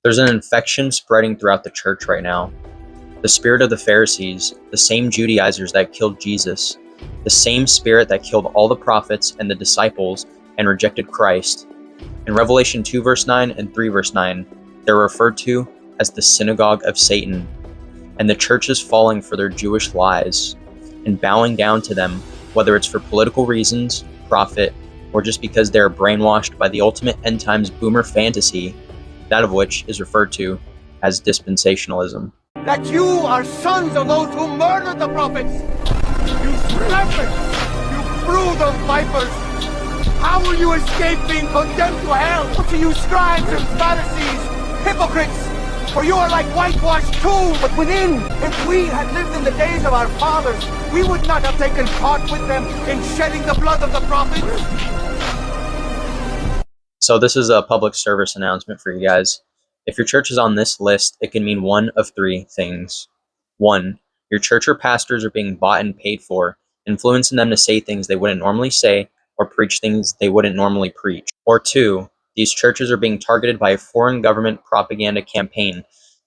There's an infection spreading throughout the church right now. The spirit of the Pharisees, the same Judaizers that killed Jesus, the same spirit that killed all the prophets and the disciples and rejected Christ. In Revelation 2 verse 9 and 3 verse 9, they're referred to as the synagogue of Satan, and the church is falling for their Jewish lies and bowing down to them, whether it's for political reasons, profit, or just because they're brainwashed by the ultimate end times boomer fantasy, that of which is referred to as dispensationalism. That you are sons of those who murdered the prophets! You serpents! You brood of vipers! How will you escape being condemned to hell? To you scribes and Pharisees, hypocrites! For you are like whitewashed tombs, but within, if we had lived in the days of our fathers, we would not have taken part with them in shedding the blood of the prophets. So this is a public service announcement for you guys. If your church is on this list, it can mean one of three things. 1, your church or pastors are being bought and paid for, influencing them to say things they wouldn't normally say or preach things they wouldn't normally preach. Or 2, these churches are being targeted by a foreign government propaganda campaign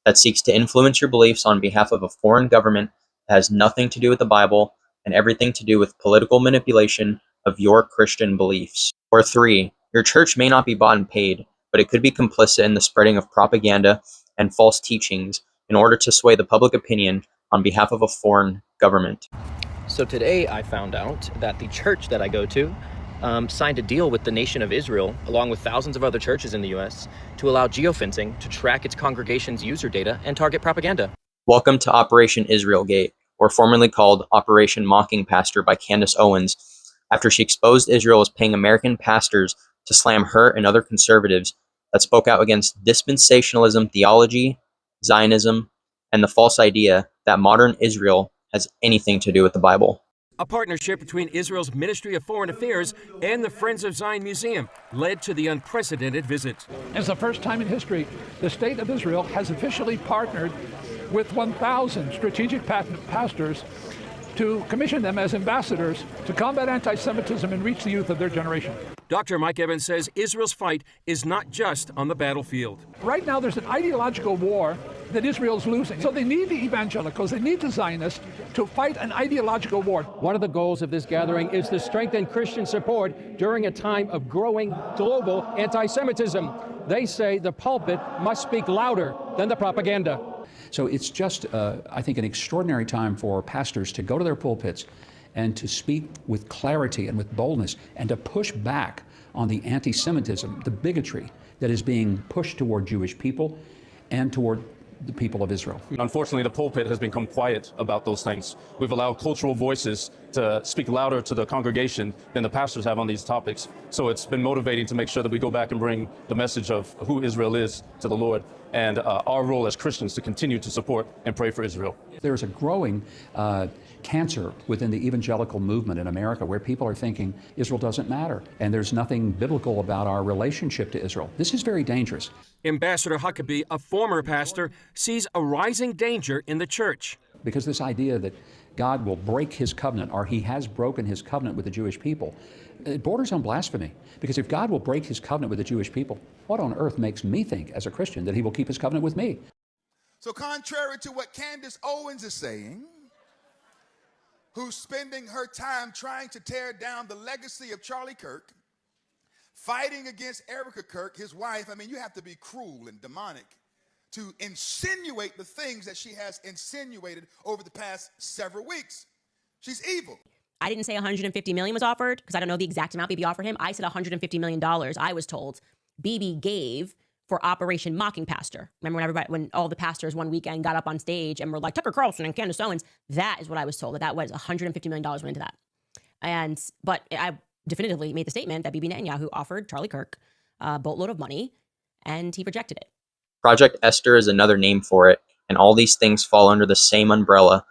that seeks to influence your beliefs on behalf of a foreign government that has nothing to do with the Bible and everything to do with political manipulation of your Christian beliefs. Or 3, your church may not be bought and paid, but it could be complicit in the spreading of propaganda and false teachings in order to sway the public opinion on behalf of a foreign government. So today I found out that the church that I go to signed a deal with the nation of Israel, along with thousands of other churches in the US, to allow geofencing to track its congregation's user data and target propaganda. Welcome to Operation IsraelGate, or formerly called Operation Mocking Pastor by Candace Owens, after she exposed Israel as paying American pastors to slam her and other conservatives that spoke out against dispensationalism theology, Zionism, and the false idea that modern Israel has anything to do with the Bible. A partnership between Israel's Ministry of Foreign Affairs and the Friends of Zion Museum led to the unprecedented visit. It's the first time in history the State of Israel has officially partnered with 1,000 strategic pastors to commission them as ambassadors to combat anti-Semitism and reach the youth of their generation. Dr. Mike Evans says Israel's fight is not just on the battlefield. Right now there's an ideological war that Israel's losing. So they need the evangelicals, they need the Zionists to fight an ideological war. One of the goals of this gathering is to strengthen Christian support during a time of growing global anti-Semitism. They say the pulpit must speak louder than the propaganda. So it's just, I think, an extraordinary time for pastors to go to their pulpits and to speak with clarity and with boldness and to push back on the anti-Semitism, the bigotry that is being pushed toward Jewish people and toward the people of Israel. Unfortunately, the pulpit has become quiet about those things. We've allowed cultural voices to speak louder to the congregation than the pastors have on these topics. So it's been motivating to make sure that we go back and bring the message of who Israel is to the Lord, and our role as Christians to continue to support and pray for Israel. There's a growing cancer within the evangelical movement in America where people are thinking Israel doesn't matter and there's nothing biblical about our relationship to Israel. This is very dangerous. Ambassador Huckabee, a former pastor, sees a rising danger in the church. Because this idea that God will break his covenant, or he has broken his covenant with the Jewish people, it borders on blasphemy. Because if God will break his covenant with the Jewish people, what on earth makes me think as a Christian that he will keep his covenant with me? So contrary to what Candace Owens is saying, who's spending her time trying to tear down the legacy of Charlie Kirk, fighting against Erica Kirk, his wife, I mean, you have to be cruel and demonic to insinuate the things that she has insinuated over the past several weeks. She's evil. I didn't say $150 million was offered because I don't know the exact amount Bibi offered him. I said $150 million, I was told, Bibi gave for Operation Mocking Pastor. Remember when all the pastors one weekend got up on stage and were like, Tucker Carlson and Candace Owens? That is what I was told, that was $150 million went into that. But I definitively made the statement that Bibi Netanyahu offered Charlie Kirk a boatload of money and he rejected it. Project Esther is another name for it, and all these things fall under the same umbrella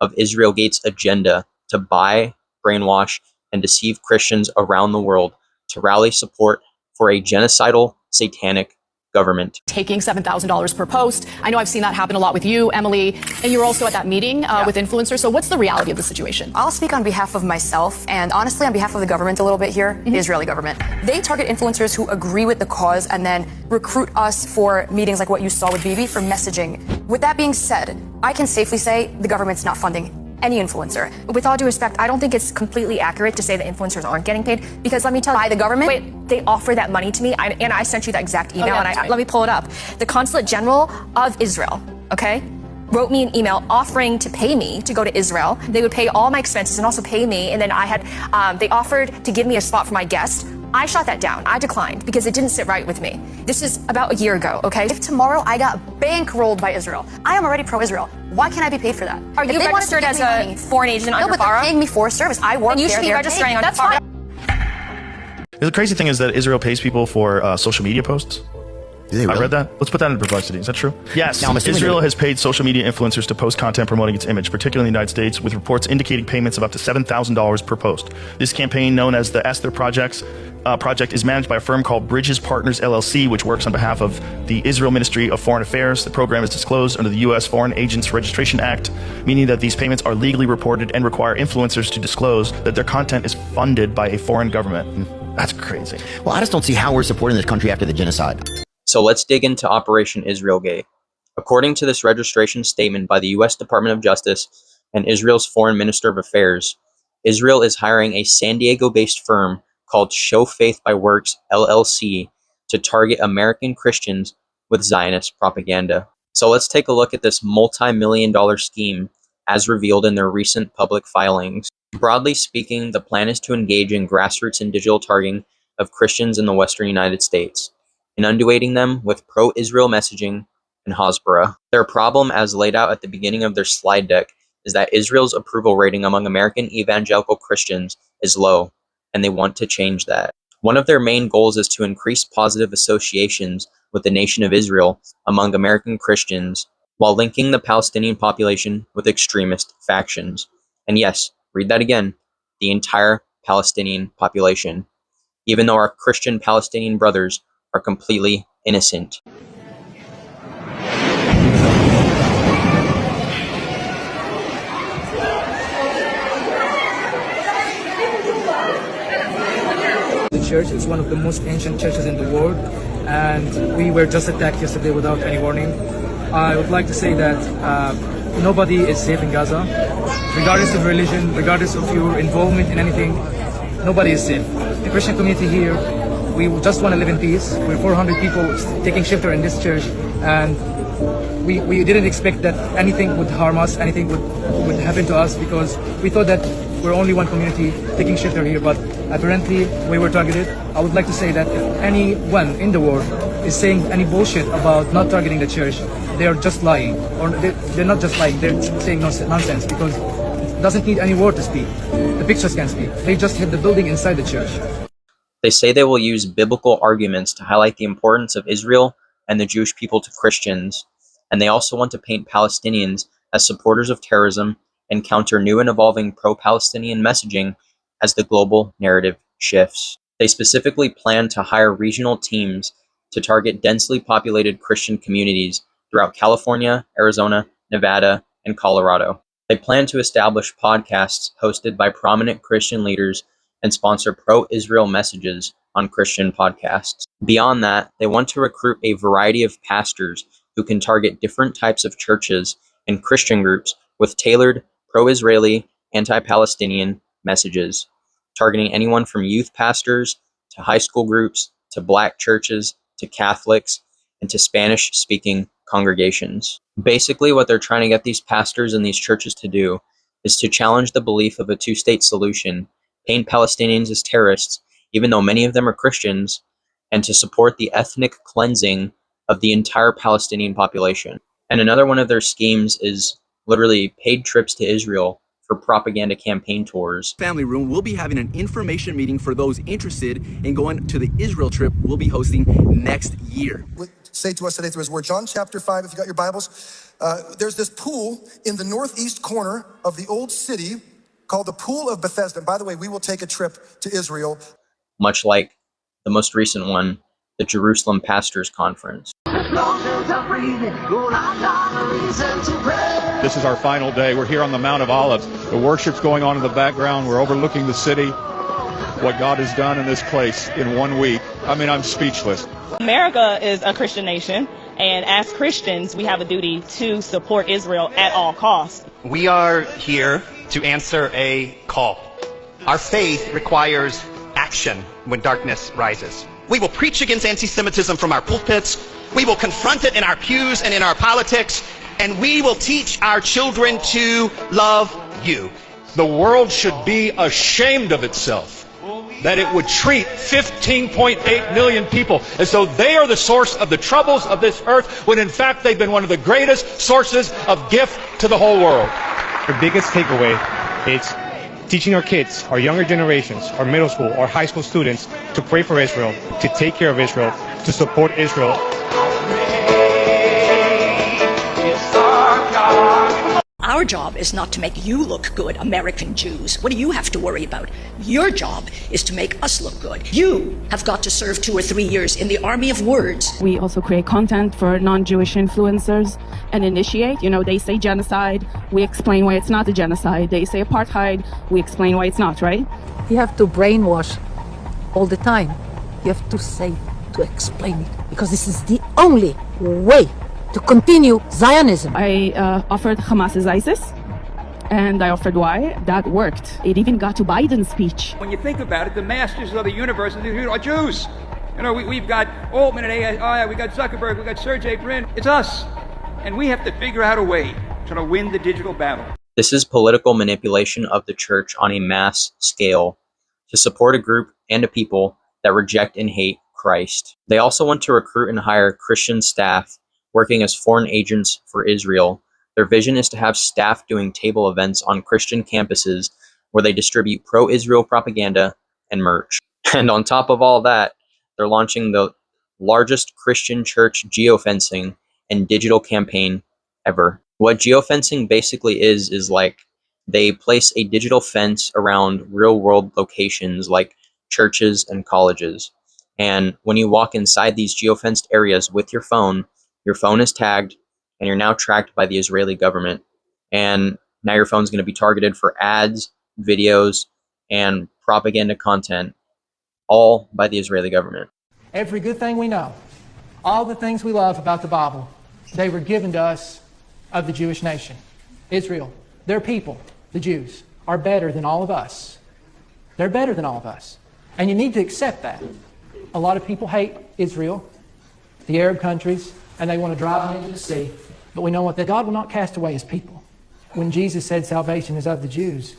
of IsraelGate's agenda to buy, brainwash, and deceive Christians around the world to rally support for a genocidal, satanic government. Taking $7,000 per post. I know I've seen that happen a lot with you, Emily, and you were also at that meeting with influencers. So what's the reality of the situation? I'll speak on behalf of myself and honestly on behalf of the government a little bit here, the Israeli government. They target influencers who agree with the cause and then recruit us for meetings like what you saw with Bibi for messaging. With that being said, I can safely say the government's not funding any influencer. With all due respect, I don't think it's completely accurate to say that influencers aren't getting paid, because let me tell you, by the government, they offer that money to me, and I sent you that exact email, let me pull it up. The Consulate General of Israel, okay, wrote me an email offering to pay me to go to Israel. They would pay all my expenses and also pay me, and then they offered to give me a spot for my guest. I shot that down. I declined because it didn't sit right with me. This is about a year ago, okay? If tomorrow I got bankrolled by Israel, I am already pro-Israel. Why can't I be paid for that? Are you registered as a foreign agent under FARA? No, but they're paying me for service. I work there. You should be registering under FARA. The crazy thing is that Israel pays people for social media posts. Really? I read that. Let's put that in perplexity. Is that true? Yes. Now, Israel has paid social media influencers to post content promoting its image, particularly in the United States, with reports indicating payments of up to $7,000 per post. This campaign, known as the Esther Project, is managed by a firm called Bridges Partners LLC, which works on behalf of the Israel Ministry of Foreign Affairs. The program is disclosed under the U.S. Foreign Agents Registration Act, meaning that these payments are legally reported and require influencers to disclose that their content is funded by a foreign government. That's crazy. Well, I just don't see how we're supporting this country after the genocide. So let's dig into Operation IsraelGate. According to this registration statement by the U.S. Department of Justice and Israel's Foreign Minister of Affairs, Israel is hiring a San Diego-based firm called Show Faith by Works LLC to target American Christians with Zionist propaganda. So let's take a look at this multi-million-dollar scheme as revealed in their recent public filings. Broadly speaking, the plan is to engage in grassroots and digital targeting of Christians in the western United States, inundating them with pro-Israel messaging and Hasbara. Their problem, as laid out at the beginning of their slide deck, is that Israel's approval rating among American evangelical Christians is low, and they want to change that. One of their main goals is to increase positive associations with the nation of Israel among American Christians, while linking the Palestinian population with extremist factions. And yes, read that again, the entire Palestinian population, even though our Christian Palestinian brothers are completely innocent. The church is one of the most ancient churches in the world, and we were just attacked yesterday without any warning. I would like to say that nobody is safe in Gaza, regardless of religion, regardless of your involvement in anything. Nobody is safe. The Christian community here, we just want to live in peace. We're 400 people taking shelter in this church, and we didn't expect that anything would harm us, anything would happen to us, because we thought that we're only one community taking shelter here, but apparently we were targeted. I would like to say that if anyone in the world is saying any bullshit about not targeting the church, they are just lying. Or they're not just lying, they're saying nonsense, because it doesn't need any word to speak. The pictures can speak. They just hit the building inside the church. They say they will use biblical arguments to highlight the importance of Israel and the Jewish people to Christians, and they also want to paint Palestinians as supporters of terrorism and counter new and evolving pro-Palestinian messaging as the global narrative shifts. They specifically plan to hire regional teams to target densely populated Christian communities throughout California, Arizona, Nevada, and Colorado. They plan to establish podcasts hosted by prominent Christian leaders and sponsor pro-Israel messages on Christian podcasts. Beyond that, they want to recruit a variety of pastors who can target different types of churches and Christian groups with tailored pro-Israeli, anti-Palestinian messages, targeting anyone from youth pastors to high school groups to black churches to Catholics and to Spanish-speaking congregations. Basically, what they're trying to get these pastors and these churches to do is to challenge the belief of a two-state solution, paint Palestinians as terrorists, even though many of them are Christians, and to support the ethnic cleansing of the entire Palestinian population. And another one of their schemes is literally paid trips to Israel for propaganda campaign tours. Family Room will be having an information meeting for those interested in going to the Israel trip we'll be hosting next year. Say to us today through his word. John chapter 5, if you got your Bibles, there's this pool in the northeast corner of the old city called the Pool of Bethesda. And by the way, we will take a trip to Israel. Much like the most recent one the Jerusalem Pastors Conference. This is our final day. We're here on the Mount of Olives. The worship's going on in the background. We're overlooking the city. What God has done in this place in 1 week. I mean, I'm speechless. America is a Christian nation, and as Christians, we have a duty to support Israel at all costs. We are here to answer a call. Our faith requires action when darkness rises. We will preach against anti-Semitism from our pulpits. We will confront it in our pews and in our politics. And we will teach our children to love you. The world should be ashamed of itself that it would treat 15.8 million people as though they are the source of the troubles of this earth, when in fact they've been one of the greatest sources of gift to the whole world. The biggest takeaway is teaching our kids, our younger generations, our middle school, our high school students to pray for Israel, to take care of Israel, to support Israel. Our job is not to make you look good, American Jews. What do you have to worry about? Your job is to make us look good. You have got to serve 2 or 3 years in the army of words. We also create content for non-Jewish influencers and initiate. You know, they say genocide, we explain why it's not a genocide. They say apartheid, we explain why it's not, right? You have to brainwash all the time. You have to say, to explain it, because this is the only way to continue Zionism. I offered Hamas is ISIS, and I offered why. That worked. It even got to Biden's speech. When you think about it, the masters of the universe are Jews. You know, we've got Altman and AI, we got Zuckerberg, we got Sergey Brin. It's us. And we have to figure out a way to win the digital battle. This is political manipulation of the church on a mass scale to support a group and a people that reject and hate Christ. They also want to recruit and hire Christian staff working as foreign agents for Israel. Their vision is to have staff doing table events on Christian campuses where they distribute pro-Israel propaganda and merch. And on top of all that, they're launching the largest Christian church geofencing and digital campaign ever. What geofencing basically is like they place a digital fence around real-world locations like churches and colleges. And when you walk inside these geofenced areas with your phone is tagged, and you're now tracked by the Israeli government. And now your phone's going to be targeted for ads, videos, and propaganda content, all by the Israeli government. Every good thing we know, all the things we love about the Bible, they were given to us of the Jewish nation. Israel, their people, the Jews, are better than all of us. They're better than all of us. And you need to accept that. A lot of people hate Israel, the Arab countries, and they want to drive them into the sea. But we know what? That God will not cast away his people. When Jesus said salvation is of the Jews,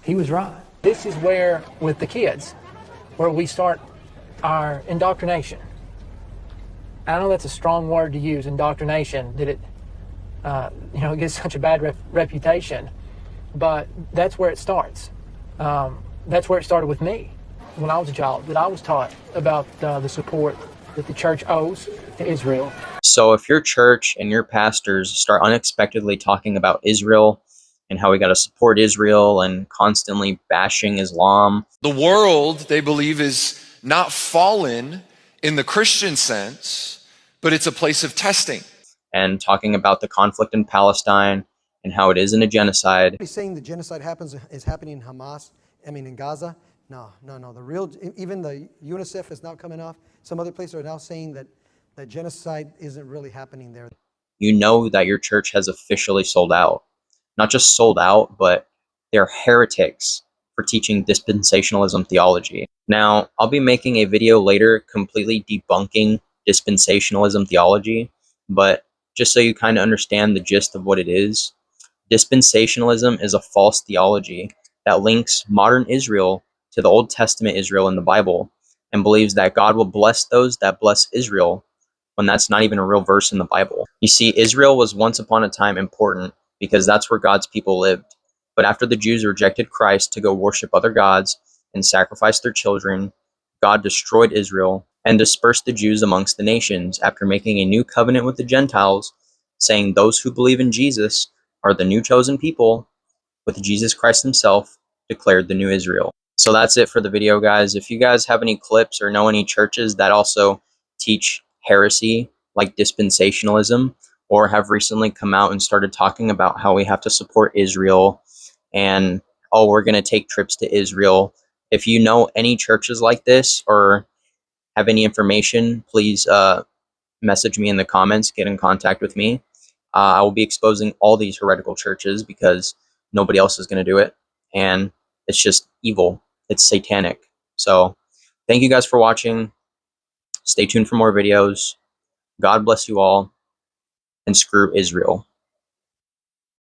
he was right. This is where, with the kids, where we start our indoctrination. I know that's a strong word to use, indoctrination, that it gets such a bad reputation. But that's where it starts. That's where it started with me when I was a child, that I was taught about the support that the church owes to Israel. So if your church and your pastors start unexpectedly talking about Israel and how we got to support Israel and constantly bashing Islam. The world, they believe, is not fallen in the Christian sense, but it's a place of testing. And talking about the conflict in Palestine and how it isn't a genocide. Saying the genocide is happening in Gaza. No. Even the UNICEF is now coming off. Some other places are now saying that genocide isn't really happening there. You know that your church has officially sold out. Not just sold out, but they're heretics for teaching dispensationalism theology. Now, I'll be making a video later completely debunking dispensationalism theology, but just so you kind of understand the gist of what it is, dispensationalism is a false theology that links modern Israel to the Old Testament Israel in the Bible and believes that God will bless those that bless Israel when that's not even a real verse in the Bible. You see, Israel was once upon a time important because that's where God's people lived. But after the Jews rejected Christ to go worship other gods and sacrifice their children, God destroyed Israel and dispersed the Jews amongst the nations after making a new covenant with the Gentiles, saying those who believe in Jesus are the new chosen people, with Jesus Christ himself declared the new Israel. So that's it for the video, guys. If you guys have any clips or know any churches that also teach heresy like dispensationalism, or have recently come out and started talking about how we have to support Israel and, oh, we're going to take trips to Israel. If you know any churches like this or have any information, please message me in the comments, get in contact with me. I will be exposing all these heretical churches because nobody else is going to do it. And it's just evil. It's satanic. So thank you guys for watching. Stay tuned for more videos. God bless you all. And screw Israel.